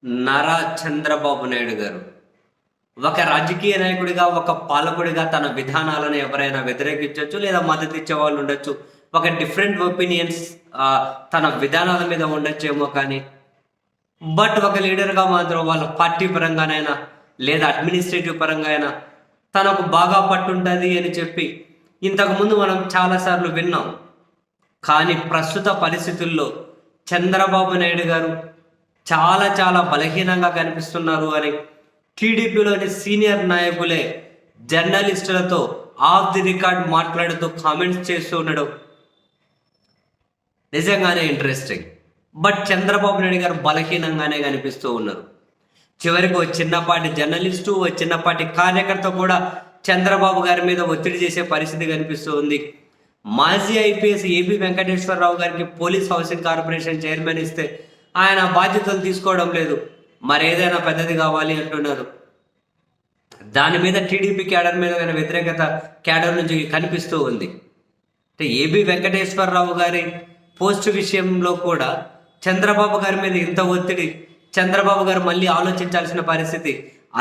నారా చంద్రబాబు నాయుడు గారు ఒక రాజకీయ నాయకుడిగా, ఒక పాలకుడిగా తన విధానాలను ఎవరైనా వ్యతిరేకించవచ్చు లేదా మద్దతు ఇచ్చే వాళ్ళు ఉండొచ్చు. ఒక డిఫరెంట్ ఒపీనియన్స్ తన విధానాల మీద ఉండొచ్చేమో కానీ, బట్ ఒక లీడర్గా మాత్రం వాళ్ళ పార్టీ పరంగానైనా లేదా అడ్మినిస్ట్రేటివ్ పరంగా అయినా తనకు బాగా పట్టుంటుంది అని చెప్పి ఇంతకుముందు మనం చాలాసార్లు విన్నాం. కానీ ప్రస్తుత పరిస్థితుల్లో చంద్రబాబు నాయుడు గారు చాలా చాలా బలహీనంగా కనిపిస్తున్నారు అని టీడీపీలోని సీనియర్ నాయకులే జర్నలిస్టులతో ఆఫ్ ది రికార్డ్ మాట్లాడుతూ కామెంట్స్ చేస్తూ ఉండడం నిజంగానే ఇంట్రెస్టింగ్. బట్ చంద్రబాబు నాయుడు గారు బలహీనంగానే కనిపిస్తూ ఉన్నారు. చివరికి ఓ చిన్నపాటి జర్నలిస్టు, ఓ చిన్నపాటి కార్యకర్త కూడా చంద్రబాబు గారి మీద ఒత్తిడి చేసే పరిస్థితి కనిపిస్తూ ఉంది. మాజీ ఐపీఎస్ ఏబి వెంకటేశ్వరరావు గారికి పోలీస్ హౌసింగ్ కార్పొరేషన్ చైర్మన్ ఇస్తే ఆయన బాధ్యతలు తీసుకోవడం లేదు, మరేదైనా పెద్దది కావాలి అంటున్నారు. దాని మీద టీడీపీ క్యాడర్ మీద వ్యతిరేకత క్యాడర్ నుంచి కనిపిస్తూ ఉంది. అంటే ఏబి వెంకటేశ్వరరావు గారి పోస్ట్ విషయంలో కూడా చంద్రబాబు గారి మీద ఇంత ఒత్తిడి, చంద్రబాబు గారు మళ్ళీ ఆలోచించాల్సిన పరిస్థితి.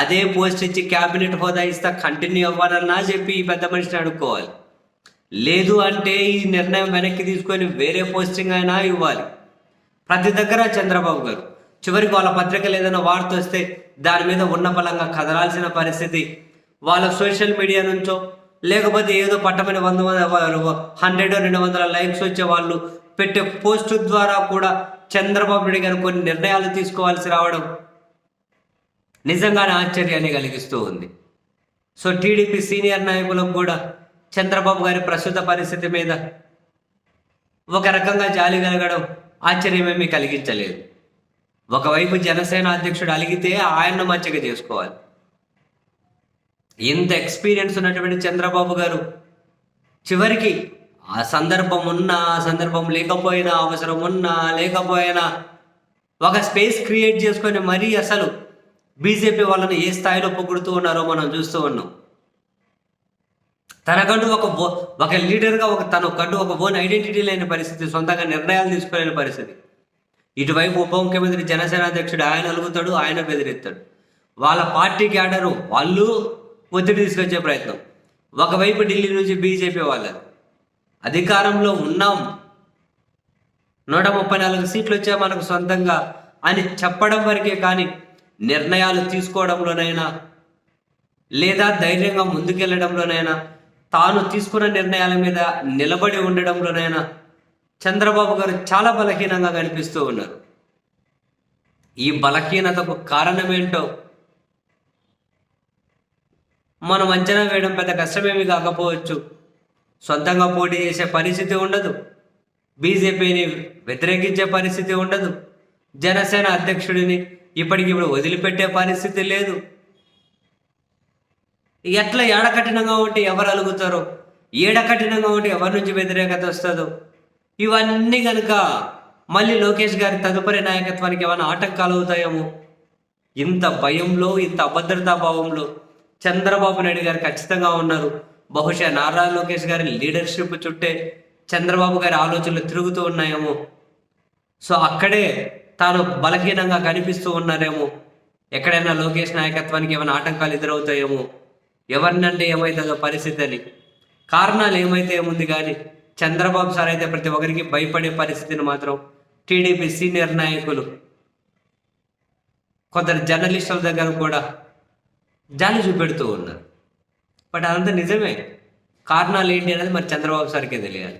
అదే పోస్ట్ ఇచ్చి క్యాబినెట్ హోదా ఇస్తా కంటిన్యూ అవ్వాలన్నా చెప్పి ఈ పెద్ద మనిషిని అడుక్కోవాలి. లేదు అంటే ఈ నిర్ణయం వెనక్కి తీసుకొని వేరే పోస్టింగ్ అయినా ఇవ్వాలి. ప్రతి దగ్గర చంద్రబాబు గారు చివరికి వాళ్ళ పత్రికలు ఏదైనా వార్త వస్తే దాని మీద ఉన్న బలంగా కదలాల్సిన పరిస్థితి. వాళ్ళ సోషల్ మీడియా నుంచో లేకపోతే ఏదో పట్టమని 100-200 లైక్స్ వచ్చే వాళ్ళు పెట్టే పోస్టు ద్వారా కూడా చంద్రబాబు నాయుడు గారు కొన్ని నిర్ణయాలు తీసుకోవాల్సి రావడం నిజంగానే ఆశ్చర్యాన్ని కలిగిస్తూ ఉంది. సో టీడీపీ సీనియర్ నాయకులకు కూడా చంద్రబాబు గారి ప్రస్తుత పరిస్థితి మీద ఒక రకంగా జాలి కలగడం ఆశ్చర్యమేమీ కలిగించలేదు. ఒకవైపు జనసేన అధ్యక్షుడు అలిగితే ఆయన్ను మచ్చగా చేసుకోవాలి. ఇంత ఎక్స్పీరియన్స్ ఉన్నటువంటి చంద్రబాబు గారు చివరికి ఆ సందర్భం ఉన్నా, సందర్భం లేకపోయినా, అవసరం ఉన్నా లేకపోయినా ఒక స్పేస్ క్రియేట్ చేసుకొని మరీ అసలు బీజేపీ వాళ్ళని ఏ స్థాయిలో పొగుడుతూ ఉన్నారో మనం చూస్తూ ఉన్నాం. తనకంటూ ఒక లీడర్గా తనకంటూ ఒక ఓన్ ఐడెంటిటీ లేని పరిస్థితి, సొంతంగా నిర్ణయాలు తీసుకోలేని పరిస్థితి. ఇటువైపు ఉప ముఖ్యమంత్రి జనసేన అధ్యక్షుడు ఆయన అలుగుతాడు, ఆయన బెదిరిస్తాడు. వాళ్ళ పార్టీ క్యాడరు వాళ్ళు ఒత్తిడి తీసుకొచ్చే ప్రయత్నం. ఒకవైపు ఢిల్లీ నుంచి బీజేపీ వాళ్ళది అధికారంలో ఉన్నాం, 134 సీట్లు వచ్చా మనకు సొంతంగా అని చెప్పడం వరకే కానీ నిర్ణయాలు తీసుకోవడంలోనైనా లేదా ధైర్యంగా ముందుకెళ్లడంలోనైనా, తాను తీసుకున్న నిర్ణయాల మీద నిలబడి ఉండడంలోనైనా చంద్రబాబు గారు చాలా బలహీనంగా కనిపిస్తూ ఉన్నారు. ఈ బలహీనతకు కారణమేంటో మనం అంచనా వేయడం పెద్ద కష్టమేమి కాకపోవచ్చు. సొంతంగా పోటీ చేసే పరిస్థితి ఉండదు, బీజేపీని వ్యతిరేకించే పరిస్థితి ఉండదు, జనసేన అధ్యక్షుడిని ఇప్పటికిప్పుడు వదిలిపెట్టే పరిస్థితి లేదు. ఎట్లా ఏడకఠినంగా ఉంటే ఎవరు అలుగుతారో, ఏడకఠినంగా ఉంటే ఎవరి నుంచి వ్యతిరేకత వస్తుందో, ఇవన్నీ కనుక మళ్ళీ లోకేష్ గారి తదుపరి నాయకత్వానికి ఏమైనా ఆటంకాలు అవుతాయేమో. ఇంత భయంలో, ఇంత అభద్రతా భావంలో చంద్రబాబు నాయుడు గారు ఖచ్చితంగా ఉన్నారు. బహుశా నారా లోకేష్ గారి లీడర్షిప్ చుట్టే చంద్రబాబు గారి ఆలోచనలు తిరుగుతూ ఉన్నాయేమో. సో అక్కడే తాను బలహీనంగా కనిపిస్తూ ఉన్నారేమో. ఎక్కడైనా లోకేష్ నాయకత్వానికి ఏమైనా ఆటంకాలు ఎదురవుతాయేమో, ఎవరినంటే ఏమవుతుందో పరిస్థితి అని. కారణాలు ఏమైతే ఏముంది కానీ చంద్రబాబు సార్ అయితే ప్రతి ఒక్కరికి భయపడే పరిస్థితిని మాత్రం టీడీపీ సీనియర్ నాయకులు, కొందరు జర్నలిస్టుల దగ్గర కూడా జాలి చూపెడుతూ ఉన్నారు. బట్ అదంతా నిజమే. కారణాలు ఏంటి అనేది మరి చంద్రబాబు సార్కే తెలియాలి.